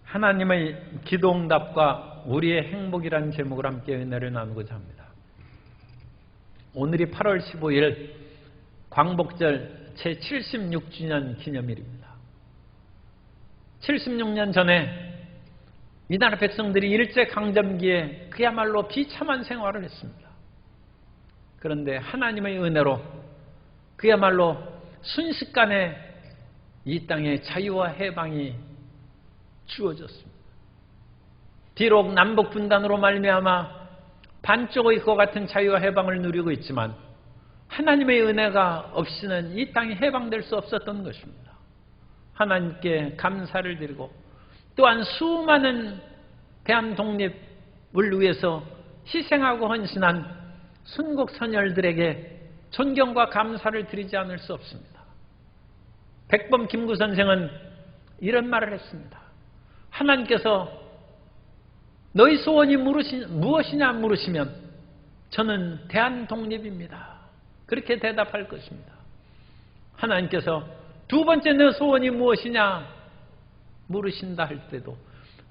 하나님의 기도응답과 우리의 행복이라는 제목을 함께 은혜를 나누고자 합니다. 오늘이 8월 15일 광복절 제76주년 기념일입니다. 76년 전에 이 나라 백성들이 일제강점기에 그야말로 비참한 생활을 했습니다. 그런데 하나님의 은혜로 그야말로 순식간에 이 땅에 자유와 해방이 주어졌습니다. 비록 남북 분단으로 말미암아 반쪽의 것 같은 자유와 해방을 누리고 있지만 하나님의 은혜가 없이는 이 땅이 해방될 수 없었던 것입니다. 하나님께 감사를 드리고 또한 수많은 대한 독립을 위해서 희생하고 헌신한 순국 선열들에게 존경과 감사를 드리지 않을 수 없습니다. 백범 김구 선생은 이런 말을 했습니다. 하나님께서 너희 소원이 무엇이냐 물으시면 저는 대한독립입니다. 그렇게 대답할 것입니다. 하나님께서 두 번째 내 소원이 무엇이냐 물으신다 할 때도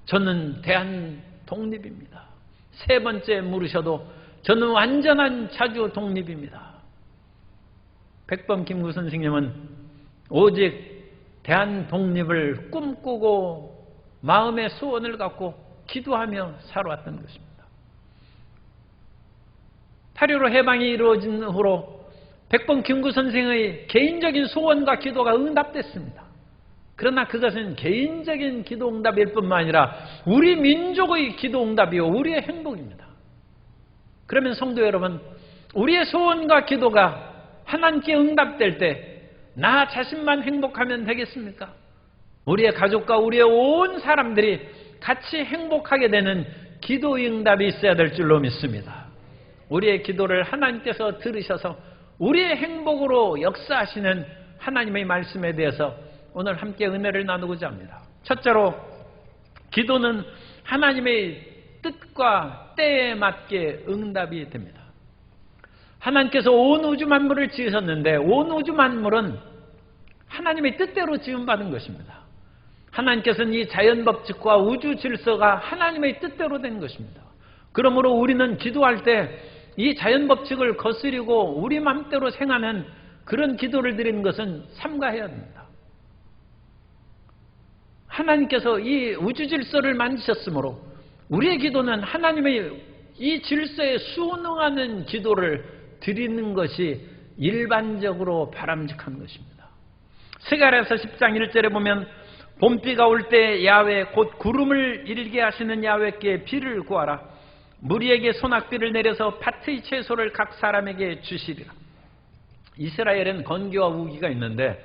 저는 대한독립입니다. 세 번째 물으셔도 저는 완전한 자주 독립입니다. 백범 김구 선생님은 오직 대한독립을 꿈꾸고 마음의 소원을 갖고 기도하며 살아왔던 것입니다. 8.15 해방이 이루어진 후로 백범 김구 선생의 개인적인 소원과 기도가 응답됐습니다. 그러나 그것은 개인적인 기도 응답일 뿐만 아니라 우리 민족의 기도 응답이요 우리의 행복입니다. 그러면 성도 여러분, 우리의 소원과 기도가 하나님께 응답될 때 나 자신만 행복하면 되겠습니까? 우리의 가족과 우리의 온 사람들이 같이 행복하게 되는 기도의 응답이 있어야 될 줄로 믿습니다. 우리의 기도를 하나님께서 들으셔서 우리의 행복으로 역사하시는 하나님의 말씀에 대해서 오늘 함께 은혜를 나누고자 합니다. 첫째로, 기도는 하나님의 뜻과 때에 맞게 응답이 됩니다. 하나님께서 온 우주 만물을 지으셨는데 온 우주 만물은 하나님의 뜻대로 지음받은 것입니다. 하나님께서는 이 자연법칙과 우주 질서가 하나님의 뜻대로 된 것입니다. 그러므로 우리는 기도할 때 이 자연법칙을 거스리고 우리 맘대로 생하는 그런 기도를 드리는 것은 삼가해야 됩니다. 하나님께서 이 우주 질서를 만드셨으므로 우리의 기도는 하나님의 이 질서에 순응하는 기도를 드리는 것이 일반적으로 바람직한 것입니다. 스가랴서 10장 1절에 보면 봄비가 올 때 야훼 곧 구름을 일게 하시는 야훼께 비를 구하라. 무리에게 소낙비를 내려서 밭의 채소를 각 사람에게 주시리라. 이스라엘엔 건기와 우기가 있는데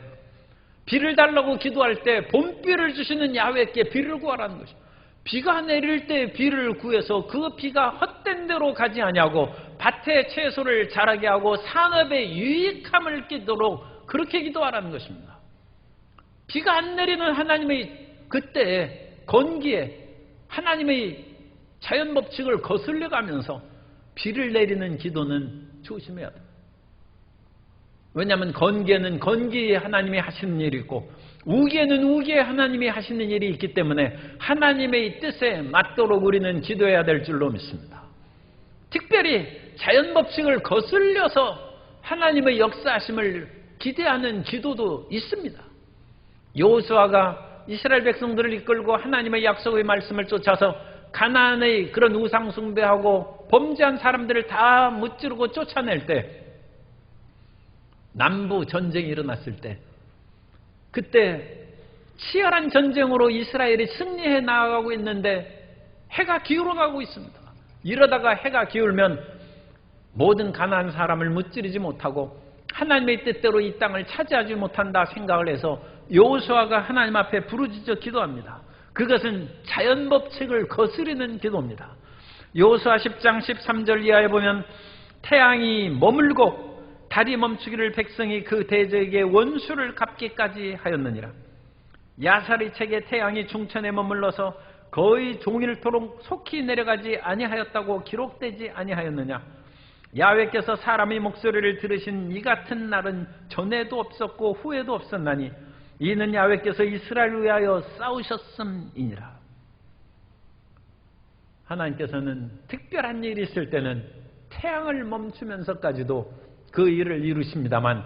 비를 달라고 기도할 때 봄비를 주시는 야훼께 비를 구하라는 것입니다. 비가 내릴 때 비를 구해서 그 비가 헛된 데로 가지 아니하고 밭의 채소를 자라게 하고 산업에 유익함을 끼도록 그렇게 기도하라는 것입니다. 비가 안 내리는 하나님의 그때에 건기에 하나님의 자연법칙을 거슬려가면서 비를 내리는 기도는 조심해야 돼요. 왜냐하면 건기에는 건기에 하나님이 하시는 일이 있고 우기에는 우기에 하나님이 하시는 일이 있기 때문에 하나님의 뜻에 맞도록 우리는 기도해야 될 줄로 믿습니다. 특별히 자연법칙을 거슬려서 하나님의 역사하심을 기대하는 기도도 있습니다. 여호수아가 이스라엘 백성들을 이끌고 하나님의 약속의 말씀을 쫓아서 가나안의 그런 우상 숭배하고 범죄한 사람들을 다 무찌르고 쫓아낼 때 남부 전쟁이 일어났을 때 그때 치열한 전쟁으로 이스라엘이 승리해 나아가고 있는데 해가 기울어가고 있습니다. 이러다가 해가 기울면 모든 가나안 사람을 무찌르지 못하고 하나님의 뜻대로 이 땅을 차지하지 못한다 생각을 해서 여호수아가 하나님 앞에 부르짖어 기도합니다. 그것은 자연법칙을 거스르는 기도입니다. 여호수아 10장 13절 이하에 보면 태양이 머물고 달이 멈추기를 백성이 그 대적에게 원수를 갚기까지 하였느니라. 야살의 책에 태양이 중천에 머물러서 거의 종일토록 속히 내려가지 아니하였다고 기록되지 아니하였느냐. 야훼께서 사람의 목소리를 들으신 이 같은 날은 전에도 없었고 후에도 없었나니 이는 야훼께서 이스라엘을 위하여 싸우셨음이니라. 하나님께서는 특별한 일이 있을 때는 태양을 멈추면서까지도 그 일을 이루십니다만,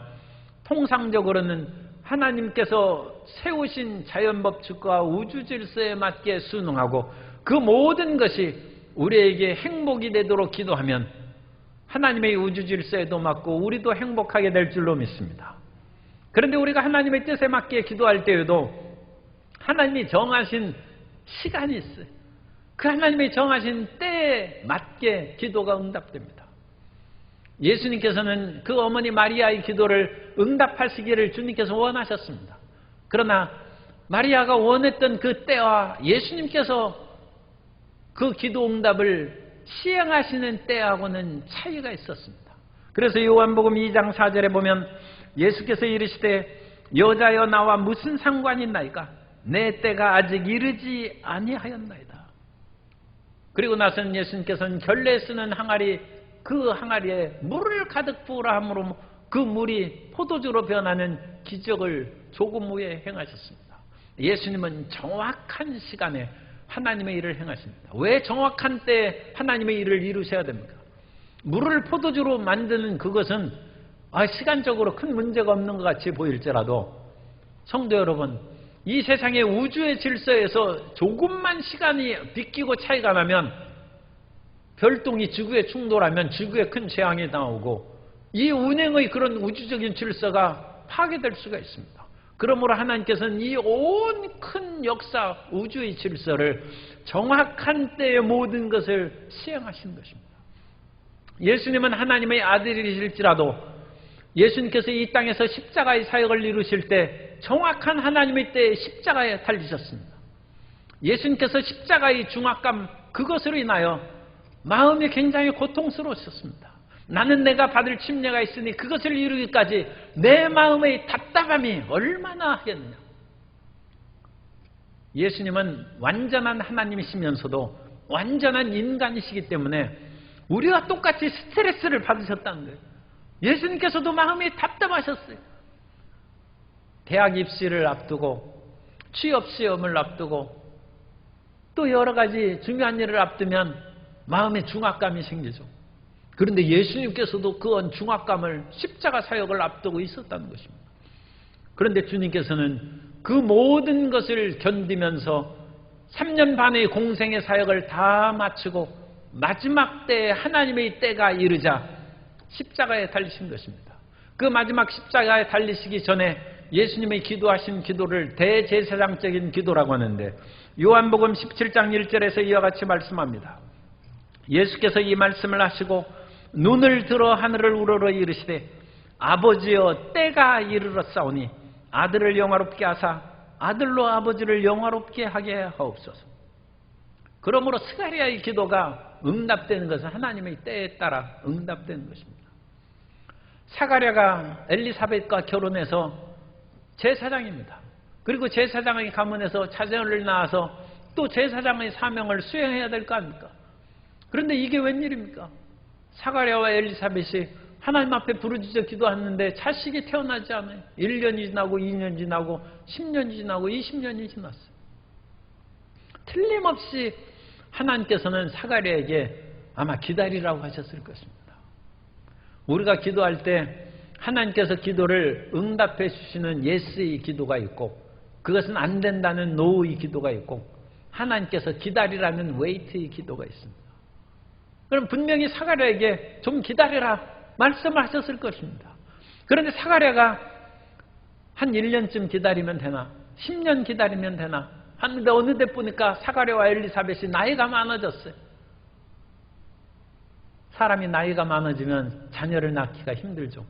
통상적으로는 하나님께서 세우신 자연법칙과 우주질서에 맞게 순응하고 그 모든 것이 우리에게 행복이 되도록 기도하면 하나님의 우주질서에도 맞고 우리도 행복하게 될 줄로 믿습니다. 그런데 우리가 하나님의 뜻에 맞게 기도할 때에도 하나님이 정하신 시간이 있어요. 그 하나님의 정하신 때에 맞게 기도가 응답됩니다. 예수님께서는 그 어머니 마리아의 기도를 응답하시기를 주님께서 원하셨습니다. 그러나 마리아가 원했던 그 때와 예수님께서 그 기도 응답을 시행하시는 때하고는 차이가 있었습니다. 그래서 요한복음 2장 4절에 보면 예수께서 이르시되 여자여 나와 무슨 상관이 있나이까? 내 때가 아직 이르지 아니하였나이다. 그리고 나서는 예수님께서는 결례 쓰는 항아리, 그 항아리에 물을 가득 부으라 함으로 그 물이 포도주로 변하는 기적을 조금 후에 행하셨습니다. 예수님은 정확한 시간에 하나님의 일을 행하십니다. 왜 정확한 때에 하나님의 일을 이루셔야 됩니까? 물을 포도주로 만드는 그것은 시간적으로 큰 문제가 없는 것 같이 보일지라도 성도 여러분, 이 세상의 우주의 질서에서 조금만 시간이 비끼고 차이가 나면 별똥이 지구에 충돌하면 지구에 큰 재앙이 나오고 이 운행의 그런 우주적인 질서가 파괴될 수가 있습니다. 그러므로 하나님께서는 이 온 큰 역사, 우주의 질서를 정확한 때에 모든 것을 시행하신 것입니다. 예수님은 하나님의 아들이실지라도 예수님께서 이 땅에서 십자가의 사역을 이루실 때 정확한 하나님의 때에 십자가에 달리셨습니다. 예수님께서 십자가의 중압감, 그것으로 인하여 마음이 굉장히 고통스러우셨습니다. 나는 내가 받을 침례가 있으니 그것을 이루기까지 내 마음의 답답함이 얼마나 하겠느냐. 예수님은 완전한 하나님이시면서도 완전한 인간이시기 때문에 우리와 똑같이 스트레스를 받으셨다는 거예요. 예수님께서도 마음이 답답하셨어요. 대학 입시를 앞두고 취업 시험을 앞두고 또 여러 가지 중요한 일을 앞두면 마음에 중압감이 생기죠. 그런데 예수님께서도 그 중압감을 십자가 사역을 앞두고 있었다는 것입니다. 그런데 주님께서는 그 모든 것을 견디면서 3년 반의 공생의 사역을 다 마치고 마지막 때에 하나님의 때가 이르자 십자가에 달리신 것입니다. 그 마지막 십자가에 달리시기 전에 예수님의 기도하신 기도를 대제사장적인 기도라고 하는데 요한복음 17장 1절에서 이와 같이 말씀합니다. 예수께서 이 말씀을 하시고 눈을 들어 하늘을 우러러 이르시되 아버지여 때가 이르렀사오니 아들을 영화롭게 하사 아들로 아버지를 영화롭게 하게 하옵소서. 그러므로 스가랴의 기도가 응답되는 것은 하나님의 때에 따라 응답되는 것입니다. 사가랴가 엘리사벳과 결혼해서 제사장입니다. 그리고 제사장의 가문에서 자녀를 낳아서 또 제사장의 사명을 수행해야 될 거 아닙니까? 그런데 이게 웬일입니까? 사가랴와 엘리사벳이 하나님 앞에 부르짖어 기도하는데 자식이 태어나지 않아요. 1년이 지나고 2년 지나고 10년이 지나고 20년이 지났어요. 틀림없이 하나님께서는 사가랴에게 아마 기다리라고 하셨을 것입니다. 우리가 기도할 때 하나님께서 기도를 응답해 주시는 예스의 기도가 있고 그것은 안 된다는 노의 기도가 있고 하나님께서 기다리라는 웨이트의 기도가 있습니다. 그럼 분명히 사가랴에게 좀 기다려라 말씀을 하셨을 것입니다. 그런데 사가랴가 한 1년쯤 기다리면 되나 10년 기다리면 되나 하는데 어느 때 보니까 사가랴와 엘리사벳이 나이가 많아졌어요. 사람이 나이가 많아지면 자녀를 낳기가 힘들죠.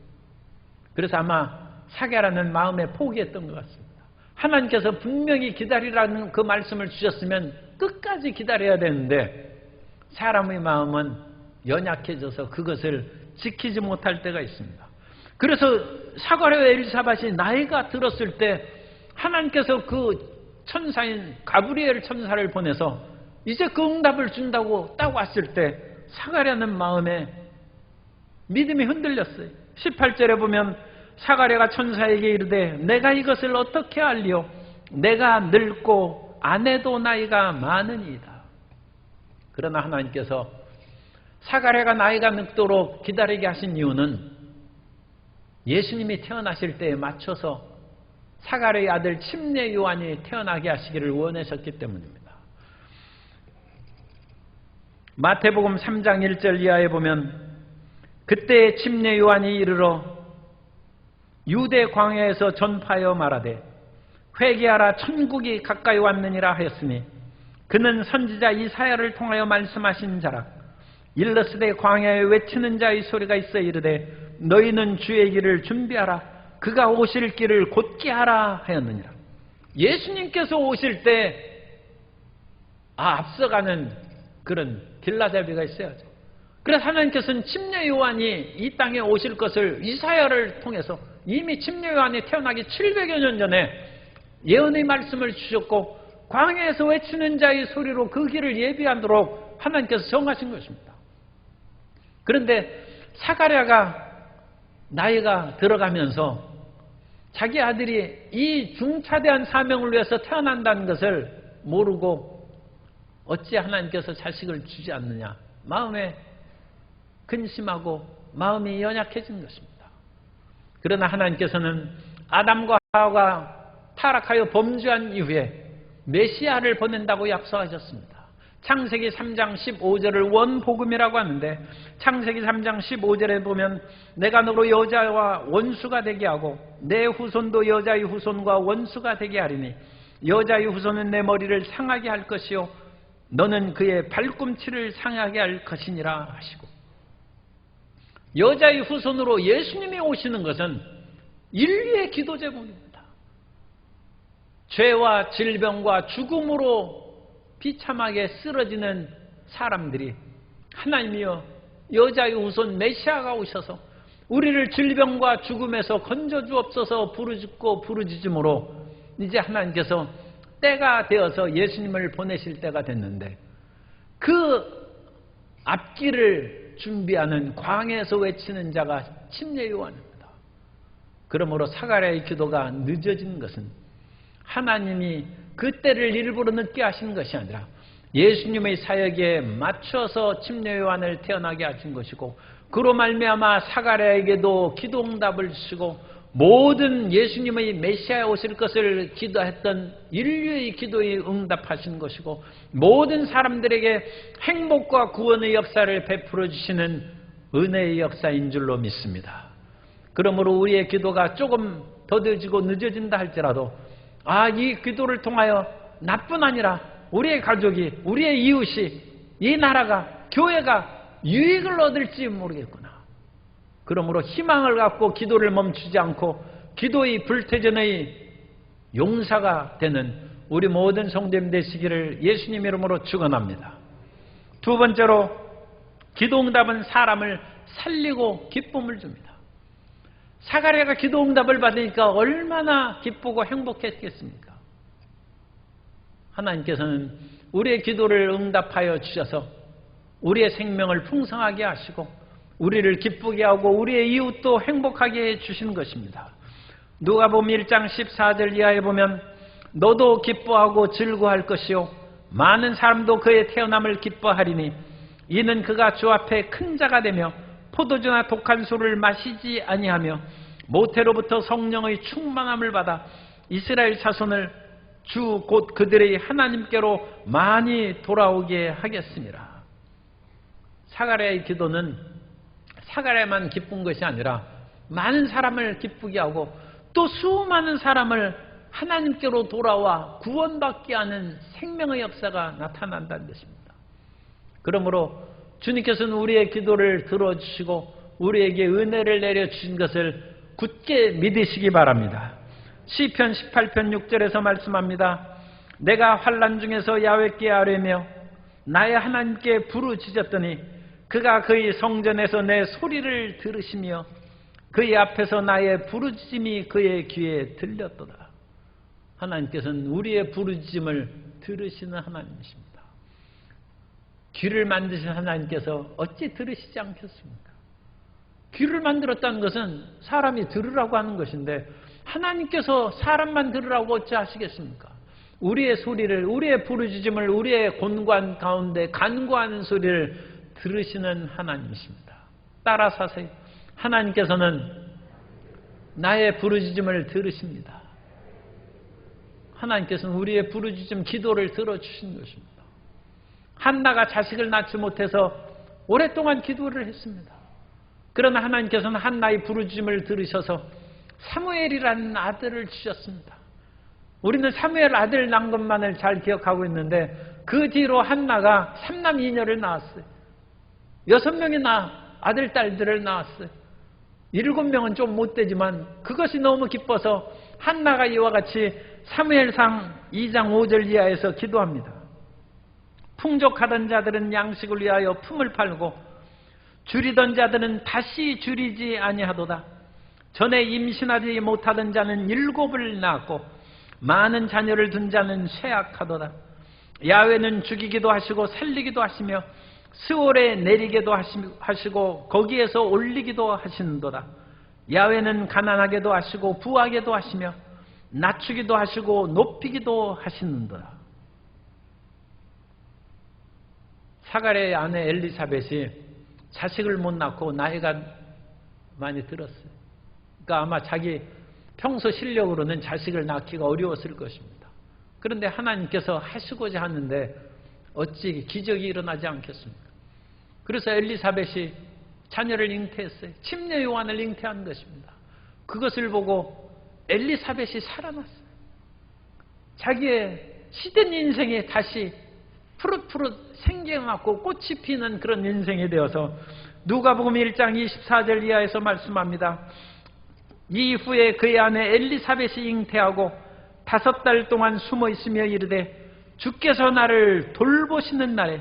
그래서 아마 사가랴는 마음에 포기했던 것 같습니다. 하나님께서 분명히 기다리라는 그 말씀을 주셨으면 끝까지 기다려야 되는데 사람의 마음은 연약해져서 그것을 지키지 못할 때가 있습니다. 그래서 사가랴와 엘리사벳이 나이가 들었을 때 하나님께서 그 천사인 가브리엘 천사를 보내서 이제 그 응답을 준다고 딱 왔을 때 사가랴는 마음에 믿음이 흔들렸어요. 18절에 보면 사가랴가 천사에게 이르되 내가 이것을 어떻게 알리오? 내가 늙고 아내도 나이가 많으니이다. 그러나 하나님께서 사가랴가 나이가 늙도록 기다리게 하신 이유는 예수님이 태어나실 때에 맞춰서 사가랴의 아들 침례 요한이 태어나게 하시기를 원하셨기 때문입니다. 마태복음 3장 1절 이하에 보면 그때 침례 요한이 이르러 유대 광야에서 전파하여 말하되 회개하라 천국이 가까이 왔느니라 하였으니 그는 선지자 이사야를 통하여 말씀하신 자라. 일러스되 광야에 외치는 자의 소리가 있어 이르되 너희는 주의 길을 준비하라 그가 오실 길을 곧게 하라 하였느니라. 예수님께서 오실 때 앞서가는 그런 길라잡이가 있어야죠. 그래서 하나님께서는 침례 요한이 이 땅에 오실 것을 이사야를 통해서 이미 침례 요한이 태어나기 700여 년 전에 예언의 말씀을 주셨고 광야에서 외치는 자의 소리로 그 길을 예비하도록 하나님께서 정하신 것입니다. 그런데 사가랴가 나이가 들어가면서 자기 아들이 이 중차대한 사명을 위해서 태어난다는 것을 모르고 어찌 하나님께서 자식을 주지 않느냐 마음에 근심하고 마음이 연약해진 것입니다. 그러나 하나님께서는 아담과 하와가 타락하여 범죄한 이후에 메시아를 보낸다고 약속하셨습니다. 창세기 3장 15절을 원복음이라고 하는데 창세기 3장 15절에 보면 내가 너로 여자와 원수가 되게 하고 내 후손도 여자의 후손과 원수가 되게 하리니 여자의 후손은 내 머리를 상하게 할 것이요 너는 그의 발꿈치를 상하게 할 것이니라 하시고, 여자의 후손으로 예수님이 오시는 것은 인류의 기도 제목입니다. 죄와 질병과 죽음으로 비참하게 쓰러지는 사람들이 하나님이여 여자의 후손 메시아가 오셔서 우리를 질병과 죽음에서 건져주옵소서 부르짖고 부르짖음으로 이제 하나님께서 때가 되어서 예수님을 보내실 때가 됐는데 그 앞길을 준비하는 광야에서 외치는 자가 침례 요한입니다. 그러므로 사가랴의 기도가 늦어진 것은 하나님이 그 때를 일부러 늦게 하신 것이 아니라 예수님의 사역에 맞춰서 침례 요한을 태어나게 하신 것이고, 그로 말미암아 사가랴에게도 기도 응답을 주시고 모든 예수님의 메시아에 오실 것을 기도했던 인류의 기도에 응답하신 것이고 모든 사람들에게 행복과 구원의 역사를 베풀어 주시는 은혜의 역사인 줄로 믿습니다. 그러므로 우리의 기도가 조금 더뎌지고 늦어진다 할지라도 이 기도를 통하여 나뿐 아니라 우리의 가족이, 우리의 이웃이, 이 나라가, 교회가 유익을 얻을지 모르겠구나. 그러므로 희망을 갖고 기도를 멈추지 않고 기도의 불태전의 용사가 되는 우리 모든 성도님 되시기를 예수님 이름으로 축원합니다. 두 번째로, 기도응답은 사람을 살리고 기쁨을 줍니다. 사가랴가 기도응답을 받으니까 얼마나 기쁘고 행복했겠습니까? 하나님께서는 우리의 기도를 응답하여 주셔서 우리의 생명을 풍성하게 하시고 우리를 기쁘게 하고 우리의 이웃도 행복하게 해주시는 것입니다. 누가복음 1장 14절 이하에 보면 너도 기뻐하고 즐거워할 것이요 많은 사람도 그의 태어남을 기뻐하리니 이는 그가 주 앞에 큰 자가 되며 포도주나 독한 술을 마시지 아니하며 모태로부터 성령의 충만함을 받아 이스라엘 자손을 주 곧 그들의 하나님께로 많이 돌아오게 하겠습니다. 사가랴의 기도는 사가랴만 기쁜 것이 아니라 많은 사람을 기쁘게 하고 또 수많은 사람을 하나님께로 돌아와 구원받게 하는 생명의 역사가 나타난다는 것입니다. 그러므로 주님께서는 우리의 기도를 들어주시고 우리에게 은혜를 내려주신 것을 굳게 믿으시기 바랍니다. 시편 18편 6절에서 말씀합니다. 내가 환난 중에서 야훼께 아뢰며 나의 하나님께 부르짖었더니 그가 그의 성전에서 내 소리를 들으시며 그의 앞에서 나의 부르짖음이 그의 귀에 들렸도다. 하나님께서는 우리의 부르짖음을 들으시는 하나님이십니다. 귀를 만드신 하나님께서 어찌 들으시지 않겠습니까? 귀를 만들었다는 것은 사람이 들으라고 하는 것인데 하나님께서 사람만 들으라고 어찌 하시겠습니까? 우리의 소리를, 우리의 부르짖음을, 우리의 곤관 가운데 간구하는 소리를 들으시는 하나님이십니다. 따라 사세요. 하나님께서는 나의 부르짖음을 들으십니다. 하나님께서는 우리의 부르짖음 기도를 들어주신 것입니다. 한나가 자식을 낳지 못해서 오랫동안 기도를 했습니다. 그러나 하나님께서는 한나의 부르짖음을 들으셔서 사무엘이라는 아들을 주셨습니다. 우리는 사무엘 아들 낳은 것만을 잘 기억하고 있는데 그 뒤로 한나가 3남 2녀를 낳았어요. 6명이나 아들, 딸들을 낳았어요. 7명은 좀 못되지만 그것이 너무 기뻐서 한나가 이와 같이 사무엘상 2장 5절 이하에서 기도합니다. 풍족하던 자들은 양식을 위하여 품을 팔고 줄이던 자들은 다시 줄이지 아니하도다. 전에 임신하지 못하던 자는 7을 낳았고 많은 자녀를 둔 자는 쇠약하도다. 야훼는 죽이기도 하시고 살리기도 하시며 스올에 내리게도 하시고 거기에서 올리기도 하시는도다. 야훼는 가난하게도 하시고 부하게도 하시며 낮추기도 하시고 높이기도 하시는도다. 사가랴의 아내 엘리사벳이 자식을 못 낳고 나이가 많이 들었어요. 그러니까 아마 자기 평소 실력으로는 자식을 낳기가 어려웠을 것입니다. 그런데 하나님께서 하시고자 하는데 어찌 기적이 일어나지 않겠습니까? 그래서 엘리사벳이 자녀를 잉태했어요. 침례 요한을 잉태한 것입니다. 그것을 보고 엘리사벳이 살아났어요. 자기의 시든 인생에 다시 푸릇푸릇 생기갖고 꽃이 피는 그런 인생이 되어서 누가복음 1장 24절 이하에서 말씀합니다. 이후에 그의 아내 엘리사벳이 잉태하고 5달 동안 숨어 있으며 이르되 주께서 나를 돌보시는 날에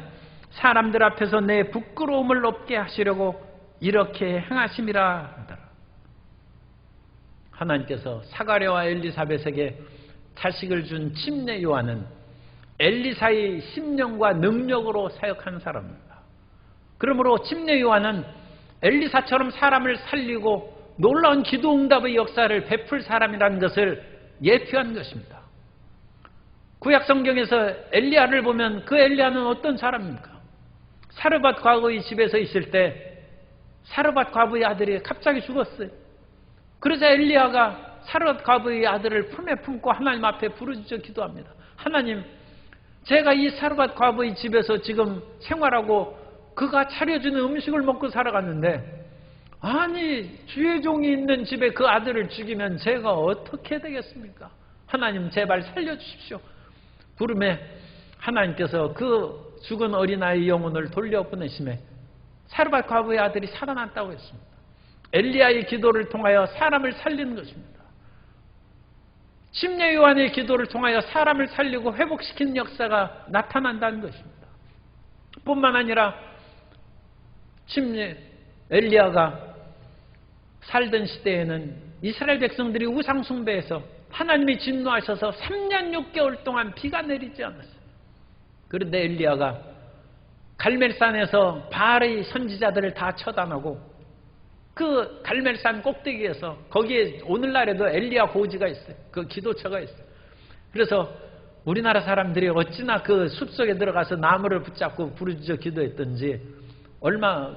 사람들 앞에서 내 부끄러움을 없게 하시려고 이렇게 행하심이라 하더라. 하나님께서 사가랴와 엘리사벳에게 자식을 준 침례 요한은 엘리사의 심령과 능력으로 사역한 사람입니다. 그러므로 침례 요한은 엘리사처럼 사람을 살리고 놀라운 기도 응답의 역사를 베풀 사람이라는 것을 예표한 것입니다. 구약 성경에서 엘리야를 보면 그 엘리야는 어떤 사람입니까? 사르밧 과부의 집에서 있을 때 사르밧 과부의 아들이 갑자기 죽었어요. 그러자 엘리야가 사르밧 과부의 아들을 품에 품고 하나님 앞에 부르짖어 기도합니다. 하나님, 제가 이 사르밧 과부의 집에서 지금 생활하고 그가 차려주는 음식을 먹고 살아갔는데 아니 주의 종이 있는 집에 그 아들을 죽이면 제가 어떻게 되겠습니까? 하나님 제발 살려주십시오. 부름에 하나님께서 그 죽은 어린아이의 영혼을 돌려보내심에 사르밧 과부의 아들이 살아났다고 했습니다. 엘리야의 기도를 통하여 사람을 살리는 것입니다. 침례 요한의 기도를 통하여 사람을 살리고 회복시키는 역사가 나타난다는 것입니다. 뿐만 아니라 엘리야가 살던 시대에는 이스라엘 백성들이 우상 숭배해서 하나님이 진노하셔서 3년 6개월 동안 비가 내리지 않았어요. 그런데 엘리야가 갈멜산에서 바알의 선지자들을 다 처단하고 그 갈멜산 꼭대기에서 거기에 오늘날에도 엘리야 고지가 있어요. 그 기도처가 있어요. 그래서 우리나라 사람들이 어찌나 그 숲속에 들어가서 나무를 붙잡고 부르짖어 기도했던지 얼마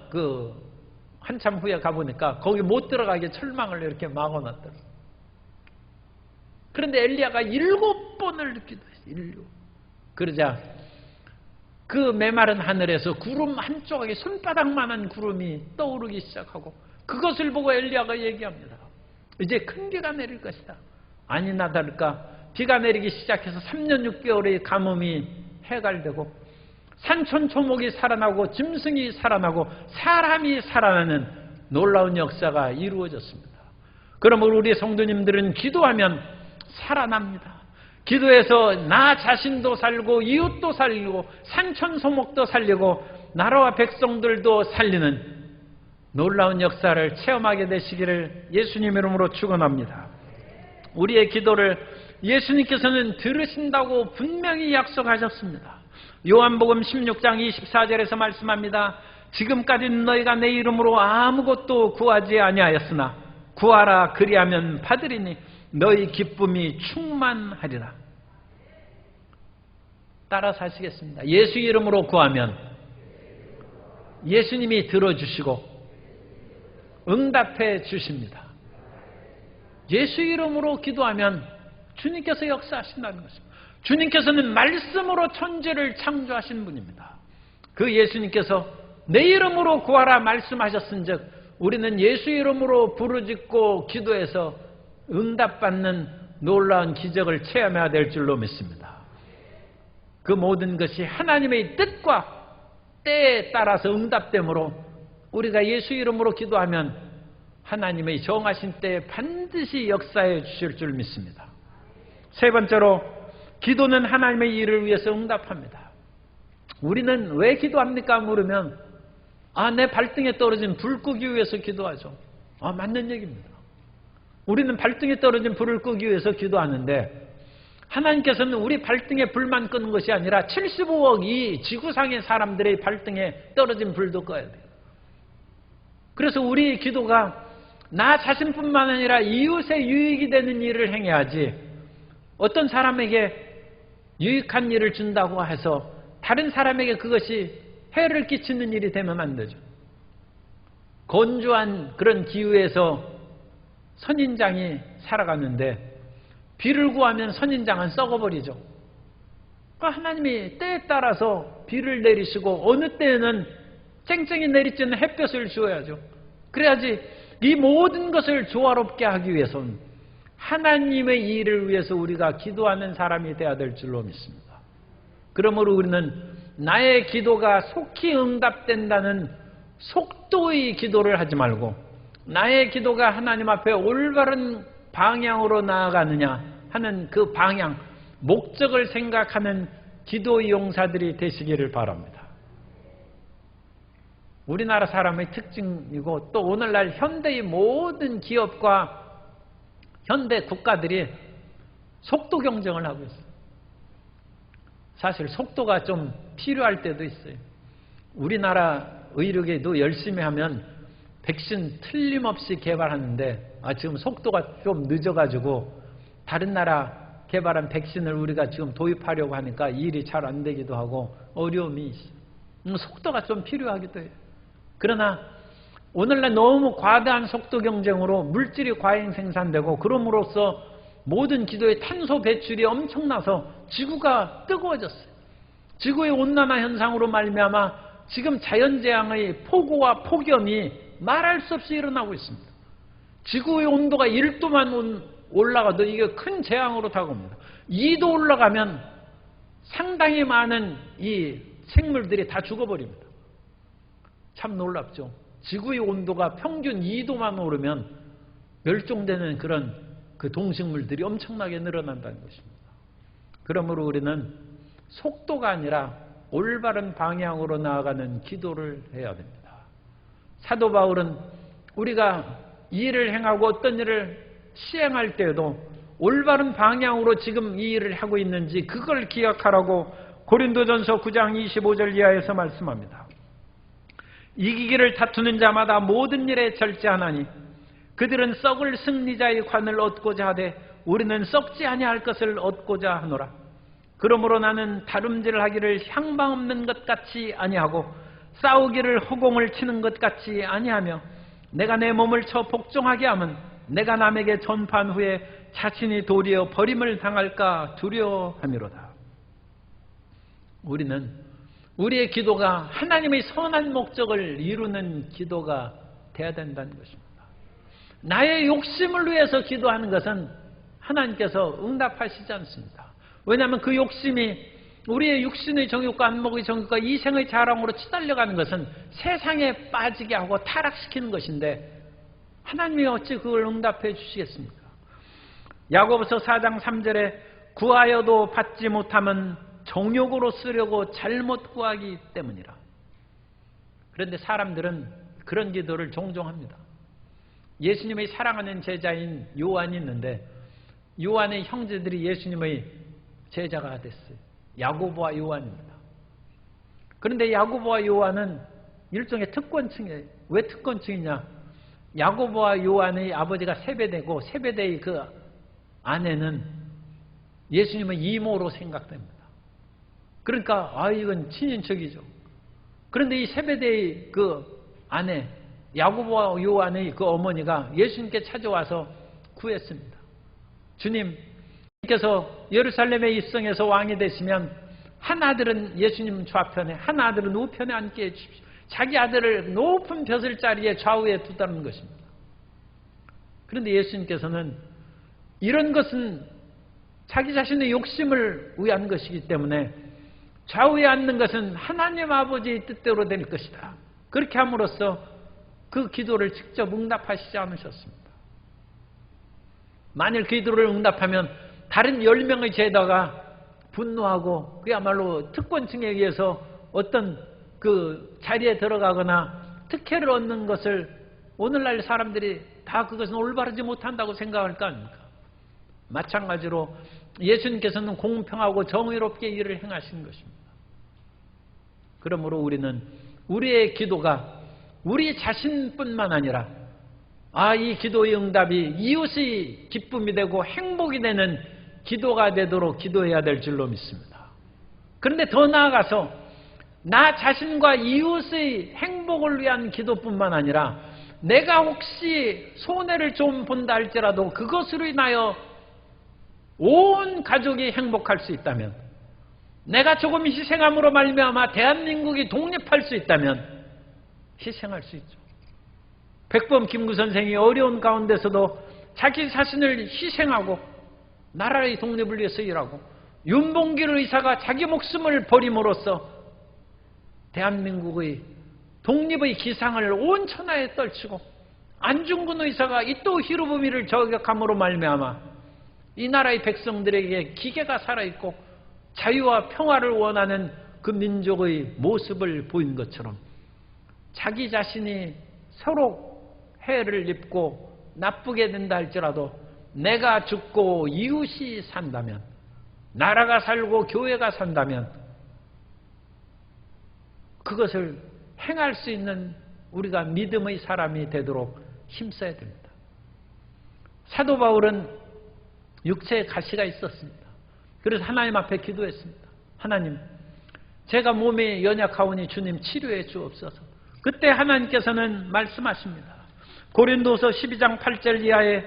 한참 후에 가보니까 거기 못 들어가게 철망을 이렇게 막아놨더라고요. 그런데 엘리야가 7번을 기도했어요. 그러자 그 메마른 하늘에서 구름 한 조각이 손바닥만한 구름이 떠오르기 시작하고 그것을 보고 엘리야가 얘기합니다. 이제 큰 비가 내릴 것이다. 아니나 다를까 비가 내리기 시작해서 3년 6개월의 가뭄이 해갈되고 산천초목이 살아나고 짐승이 살아나고 사람이 살아나는 놀라운 역사가 이루어졌습니다. 그러므로 우리 성도님들은 기도하면 살아납니다. 기도해서 나 자신도 살고 이웃도 살리고 산천소목도 살리고 나라와 백성들도 살리는 놀라운 역사를 체험하게 되시기를 예수님 이름으로 축원합니다. 우리의 기도를 예수님께서는 들으신다고 분명히 약속하셨습니다. 요한복음 16장 24절에서 말씀합니다. 지금까지는 너희가 내 이름으로 아무것도 구하지 아니하였으나 구하라 그리하면 받으리니 너희 기쁨이 충만하리라. 따라서 하시겠습니다. 예수 이름으로 구하면 예수님이 들어주시고 응답해 주십니다. 예수 이름으로 기도하면 주님께서 역사하신다는 것입니다. 주님께서는 말씀으로 천지를 창조하신 분입니다. 그 예수님께서 내 이름으로 구하라 말씀하셨은즉 우리는 예수 이름으로 부르짖고 기도해서 응답받는 놀라운 기적을 체험해야 될 줄로 믿습니다. 그 모든 것이 하나님의 뜻과 때에 따라서 응답됨으로 우리가 예수 이름으로 기도하면 하나님의 정하신 때에 반드시 역사해 주실 줄 믿습니다. 세 번째로 기도는 하나님의 일을 위해서 응답합니다. 우리는 왜 기도합니까? 물으면 내 발등에 떨어진 불 끄기 위해서 기도하죠. 맞는 얘기입니다. 우리는 발등에 떨어진 불을 끄기 위해서 기도하는데 하나님께서는 우리 발등에 불만 끄는 것이 아니라 75억 이 지구상의 사람들의 발등에 떨어진 불도 꺼야 돼요. 그래서 우리 기도가 나 자신뿐만 아니라 이웃에 유익이 되는 일을 행해야지 어떤 사람에게 유익한 일을 준다고 해서 다른 사람에게 그것이 해를 끼치는 일이 되면 안 되죠. 건조한 그런 기후에서 선인장이 살아갔는데 비를 구하면 선인장은 썩어버리죠. 하나님이 때에 따라서 비를 내리시고 어느 때에는 쨍쨍이 내리쬐는 햇볕을 주어야죠. 그래야지 이 모든 것을 조화롭게 하기 위해서는 하나님의 일을 위해서 우리가 기도하는 사람이 되어야 될 줄로 믿습니다. 그러므로 우리는 나의 기도가 속히 응답된다는 속도의 기도를 하지 말고 나의 기도가 하나님 앞에 올바른 방향으로 나아가느냐 하는 그 방향, 목적을 생각하는 기도의 용사들이 되시기를 바랍니다. 우리나라 사람의 특징이고 또 오늘날 현대의 모든 기업과 현대 국가들이 속도 경쟁을 하고 있어요. 사실 속도가 좀 필요할 때도 있어요. 우리나라 의료계도 열심히 하면 백신 틀림없이 개발하는데 지금 속도가 좀 늦어가지고 다른 나라 개발한 백신을 우리가 지금 도입하려고 하니까 일이 잘 안 되기도 하고 어려움이 있어요. 속도가 좀 필요하기도 해요. 그러나 오늘날 너무 과다한 속도 경쟁으로 물질이 과잉 생산되고 그럼으로써 모든 기도의 탄소 배출이 엄청나서 지구가 뜨거워졌어요. 지구의 온난화 현상으로 말미암아 지금 자연재앙의 폭우와 폭염이 말할 수 없이 일어나고 있습니다. 지구의 온도가 1도만 올라가도 이게 큰 재앙으로 다가옵니다. 2도 올라가면 상당히 많은 이 생물들이 다 죽어버립니다. 참 놀랍죠. 지구의 온도가 평균 2도만 오르면 멸종되는 그런 그 동식물들이 엄청나게 늘어난다는 것입니다. 그러므로 우리는 속도가 아니라 올바른 방향으로 나아가는 기도를 해야 됩니다. 사도 바울은 우리가 일을 행하고 어떤 일을 시행할 때에도 올바른 방향으로 지금 이 일을 하고 있는지 그걸 기억하라고 고린도전서 9장 25절 이하에서 말씀합니다. 이기기를 다투는 자마다 모든 일에 절제하나니 그들은 썩을 승리자의 관을 얻고자 하되 우리는 썩지 아니할 것을 얻고자 하노라. 그러므로 나는 다름질을 하기를 향방 없는 것 같이 아니하고 싸우기를 허공을 치는 것 같이 아니하며 내가 내 몸을 쳐 복종하게 하면 내가 남에게 전파한 후에 자신이 도리어 버림을 당할까 두려워함이로다. 우리는 우리의 기도가 하나님의 선한 목적을 이루는 기도가 되어야 된다는 것입니다. 나의 욕심을 위해서 기도하는 것은 하나님께서 응답하시지 않습니다. 왜냐하면 그 욕심이 우리의 육신의 정욕과 안목의 정욕과 이생의 자랑으로 치달려가는 것은 세상에 빠지게 하고 타락시키는 것인데 하나님이 어찌 그걸 응답해 주시겠습니까? 야고보서 4장 3절에 구하여도 받지 못하면 정욕으로 쓰려고 잘못 구하기 때문이라. 그런데 사람들은 그런 기도를 종종 합니다. 예수님의 사랑하는 제자인 요한이 있는데 요한의 형제들이 예수님의 제자가 됐어요. 야고보와 요한입니다. 그런데 야고보와 요한은 일종의 특권층이에요. 왜 특권층이냐? 야고보와 요한의 아버지가 세베대고 세베대의 그 아내는 예수님의 이모로 생각됩니다. 그러니까 이건 친인척이죠. 그런데 이 세베대의 그 아내 야고보와 요한의 그 어머니가 예수님께 찾아와서 구했습니다. 주님께서 예루살렘의 입성에서 왕이 되시면 한 아들은 예수님 좌편에 한 아들은 우편에 앉게 해주십시오. 자기 아들을 높은 벼슬자리에 좌우에 두다는 것입니다. 그런데 예수님께서는 이런 것은 자기 자신의 욕심을 위한 것이기 때문에 좌우에 앉는 것은 하나님 아버지의 뜻대로 될 것이다. 그렇게 함으로써 그 기도를 직접 응답하시지 않으셨습니다. 만일 기도를 응답하면 다른 10명의 제자가 분노하고 그야말로 특권층에 의해서 어떤 그 자리에 들어가거나 특혜를 얻는 것을 오늘날 사람들이 다 그것은 올바르지 못한다고 생각할 거 아닙니까? 마찬가지로 예수님께서는 공평하고 정의롭게 일을 행하신 것입니다. 그러므로 우리는 우리의 기도가 우리 자신뿐만 아니라 이 기도의 응답이 이웃의 기쁨이 되고 행복이 되는 기도가 되도록 기도해야 될 줄로 믿습니다. 그런데 더 나아가서 나 자신과 이웃의 행복을 위한 기도뿐만 아니라 내가 혹시 손해를 좀 본다 할지라도 그것으로 인하여 온 가족이 행복할 수 있다면, 내가 조금 희생함으로 말미암아 대한민국이 독립할 수 있다면 희생할 수 있죠. 백범 김구 선생이 어려운 가운데서도 자기 자신을 희생하고 나라의 독립을 위해서 일하고, 윤봉길 의사가 자기 목숨을 버림으로써 대한민국의 독립의 기상을 온 천하에 떨치고, 안중근 의사가 이토 히로부미를 저격함으로 말미암아 이 나라의 백성들에게 기계가 살아있고 자유와 평화를 원하는 그 민족의 모습을 보인 것처럼, 자기 자신이 서로 해를 입고 나쁘게 된다 할지라도 내가 죽고 이웃이 산다면, 나라가 살고 교회가 산다면 그것을 행할 수 있는 우리가 믿음의 사람이 되도록 힘써야 됩니다. 사도 바울은 육체에 가시가 있었습니다. 그래서 하나님 앞에 기도했습니다. 하나님, 제가 몸이 연약하오니 주님 치료해 주옵소서. 그때 하나님께서는 말씀하십니다. 고린도서 12장 8절 이하에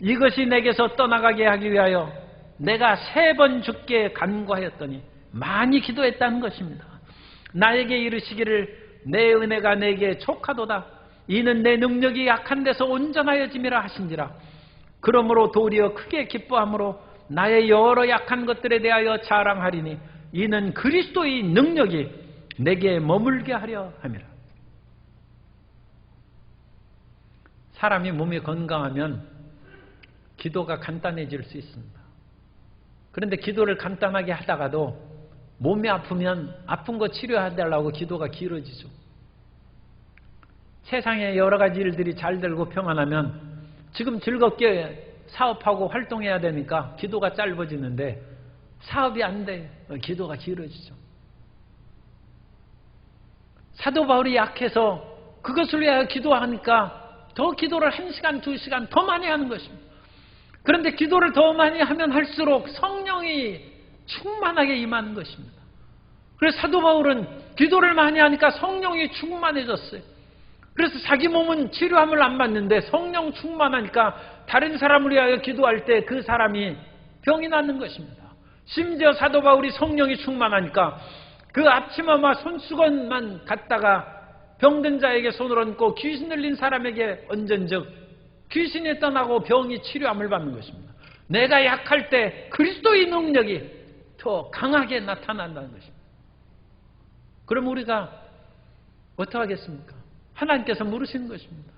이것이 내게서 떠나가게 하기 위하여 내가 3번 주께 간구하였더니 많이 기도했다는 것입니다. 나에게 이르시기를 내 은혜가 내게 족하도다. 이는 내 능력이 약한 데서 온전하여짐이라 하신지라. 그러므로 도리어 크게 기뻐함으로 나의 여러 약한 것들에 대하여 자랑하리니 이는 그리스도의 능력이 내게 머물게 하려 함이라. 사람이 몸이 건강하면 기도가 간단해질 수 있습니다. 그런데 기도를 간단하게 하다가도 몸이 아프면 아픈 거 치료해달라고 기도가 길어지죠. 세상에 여러 가지 일들이 잘 되고 평안하면 지금 즐겁게 사업하고 활동해야 되니까 기도가 짧아지는데, 사업이 안 돼, 기도가 길어지죠. 사도 바울이 약해서 그것을 위하여 기도하니까 더 기도를 1시간, 2시간 더 많이 하는 것입니다. 그런데 기도를 더 많이 하면 할수록 성령이 충만하게 임하는 것입니다. 그래서 사도 바울은 기도를 많이 하니까 성령이 충만해졌어요. 그래서 자기 몸은 치료함을 안 받는데 성령 충만하니까 다른 사람을 위하여 기도할 때 그 사람이 병이 낫는 것입니다. 심지어 사도 바울이 성령이 충만하니까 그 앞치마와 손수건만 갖다가 병든 자에게 손을 얹고 귀신 들린 사람에게 얹은즉 귀신이 떠나고 병이 치료함을 받는 것입니다. 내가 약할 때 그리스도의 능력이 더 강하게 나타난다는 것입니다. 그럼 우리가 어떻게 하겠습니까? 하나님께서 물으시는 것입니다.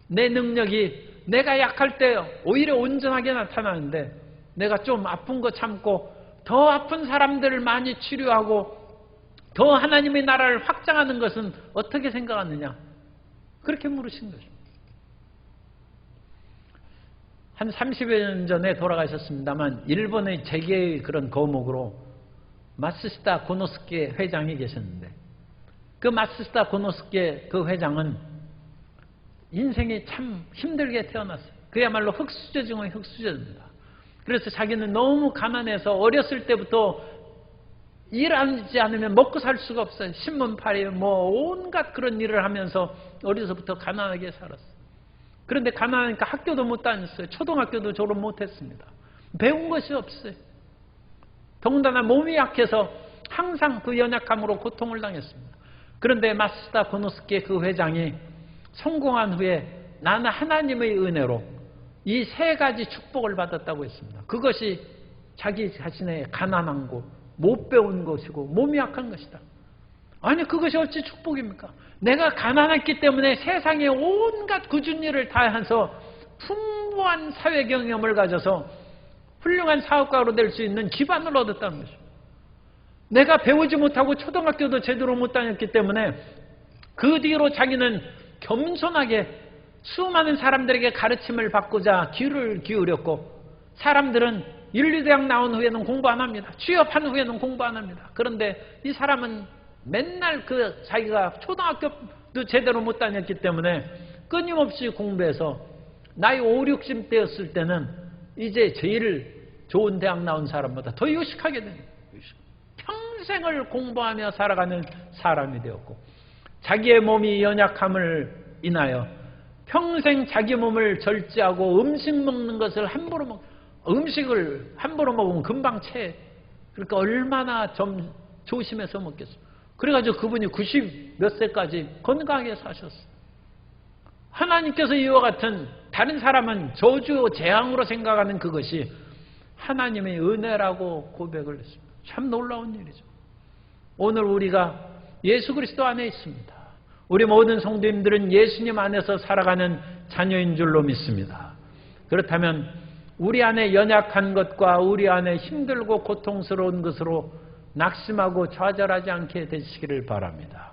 내 능력이 내가 약할 때 오히려 온전하게 나타나는데 내가 좀 아픈 거 참고 더 아픈 사람들을 많이 치료하고 더 하나님의 나라를 확장하는 것은 어떻게 생각하느냐? 그렇게 물으신 것입니다. 한 30여 년 전에 돌아가셨습니다만 일본의 재계의 그런 거목으로 마쓰시다 고노스케 회장이 계셨는데, 그 마쓰시다 고노스케 그 회장은 인생이 참 힘들게 태어났어요. 그야말로 흙수저 중의 흙수저입니다. 그래서 자기는 너무 가난해서 어렸을 때부터 일하지 않으면 먹고 살 수가 없어요. 신문팔이 온갖 그런 일을 하면서 어려서부터 가난하게 살았어요. 그런데 가난하니까 학교도 못 다녔어요. 초등학교도 졸업 못했습니다. 배운 것이 없어요. 더군다나 몸이 약해서 항상 그 연약함으로 고통을 당했습니다. 그런데 마스다 고노스케 그 회장이 성공한 후에 나는 하나님의 은혜로 이 세 가지 축복을 받았다고 했습니다. 그것이 자기 자신의 가난한 것, 못 배운 것이고 몸이 약한 것이다. 아니 그것이 어찌 축복입니까? 내가 가난했기 때문에 세상의 온갖 굳은 일을 다 해서 풍부한 사회 경험을 가져서 훌륭한 사업가로 될 수 있는 기반을 얻었다는 것입니다. 내가 배우지 못하고 초등학교도 제대로 못 다녔기 때문에 그 뒤로 자기는 겸손하게 수많은 사람들에게 가르침을 받고자 귀를 기울였고, 사람들은 1, 2대학 나온 후에는 공부 안 합니다. 취업한 후에는 공부 안 합니다. 그런데 이 사람은 맨날 자기가 초등학교도 제대로 못 다녔기 때문에 끊임없이 공부해서 나이 5, 60대였을 때는 이제 제일 좋은 대학 나온 사람보다 더 유식하게 됩니다. 평생을 공부하며 살아가는 사람이 되었고, 자기의 몸이 연약함을 인하여 평생 자기 몸을 절제하고 음식 먹는 것을 음식을 함부로 먹으면 금방 체해. 그러니까 얼마나 좀 조심해서 먹겠어요. 그래가지고 그분이 90 몇 세까지 건강하게 사셨어요. 하나님께서 이와 같은, 다른 사람은 저주 재앙으로 생각하는 그것이 하나님의 은혜라고 고백을 했습니다. 참 놀라운 일이죠. 오늘 우리가 예수 그리스도 안에 있습니다. 우리 모든 성도님들은 예수님 안에서 살아가는 자녀인 줄로 믿습니다. 그렇다면 우리 안에 연약한 것과 우리 안에 힘들고 고통스러운 것으로 낙심하고 좌절하지 않게 되시기를 바랍니다.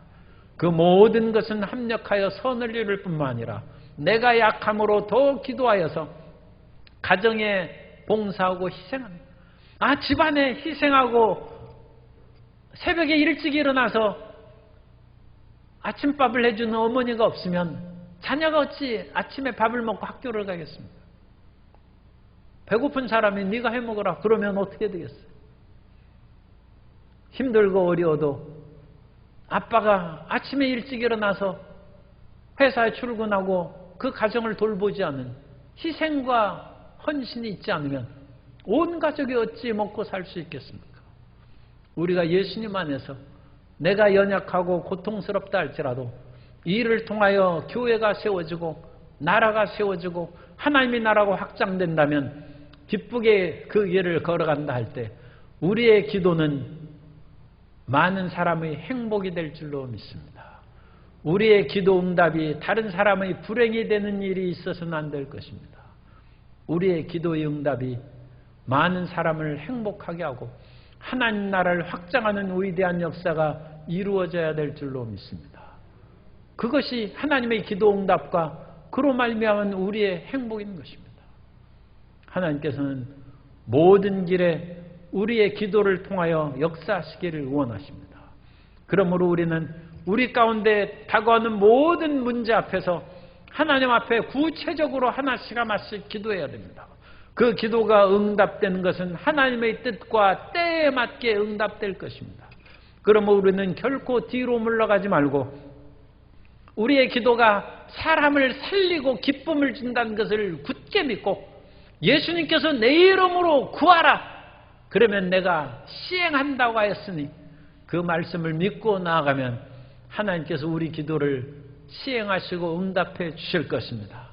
그 모든 것은 합력하여 선을 이룰 뿐만 아니라 내가 약함으로 더 기도하여서 가정에 봉사하고 희생합니다. 집안에 희생하고 새벽에 일찍 일어나서 아침밥을 해주는 어머니가 없으면 자녀가 어찌 아침에 밥을 먹고 학교를 가겠습니까? 배고픈 사람이 네가 해먹으라 그러면 어떻게 되겠어요? 힘들고 어려워도 아빠가 아침에 일찍 일어나서 회사에 출근하고 그 가정을 돌보지 않는 희생과 헌신이 있지 않으면 온 가족이 어찌 먹고 살 수 있겠습니까? 우리가 예수님 안에서 내가 연약하고 고통스럽다 할지라도 이를 통하여 교회가 세워지고 나라가 세워지고 하나님의 나라가 확장된다면 기쁘게 그 길을 걸어간다 할 때 우리의 기도는 많은 사람의 행복이 될 줄로 믿습니다. 우리의 기도 응답이 다른 사람의 불행이 되는 일이 있어서는 안 될 것입니다. 우리의 기도의 응답이 많은 사람을 행복하게 하고 하나님 나라를 확장하는 위대한 역사가 이루어져야 될 줄로 믿습니다. 그것이 하나님의 기도 응답과 그로 말미암은 우리의 행복인 것입니다. 하나님께서는 모든 길에 우리의 기도를 통하여 역사하시기를 원하십니다. 그러므로 우리는 우리 가운데 다가오는 모든 문제 앞에서 하나님 앞에 구체적으로 하나씩 기도해야 됩니다. 그 기도가 응답되는 것은 하나님의 뜻과 때에 맞게 응답될 것입니다. 그러므로 우리는 결코 뒤로 물러가지 말고 우리의 기도가 사람을 살리고 기쁨을 준다는 것을 굳게 믿고 예수님께서 내 이름으로 구하라 그러면 내가 시행한다고 하였으니 그 말씀을 믿고 나아가면 하나님께서 우리 기도를 시행하시고 응답해 주실 것입니다.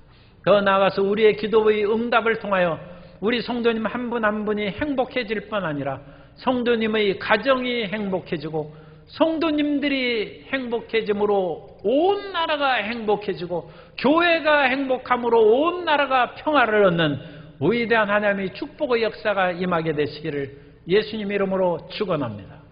더 나아가서 우리의 기도의 응답을 통하여 우리 성도님 한 분 한 분이 행복해질 뿐 아니라 성도님의 가정이 행복해지고 성도님들이 행복해짐으로 온 나라가 행복해지고 교회가 행복함으로 온 나라가 평화를 얻는 위대한 하나님의 축복의 역사가 임하게 되시기를 예수님 이름으로 축원합니다.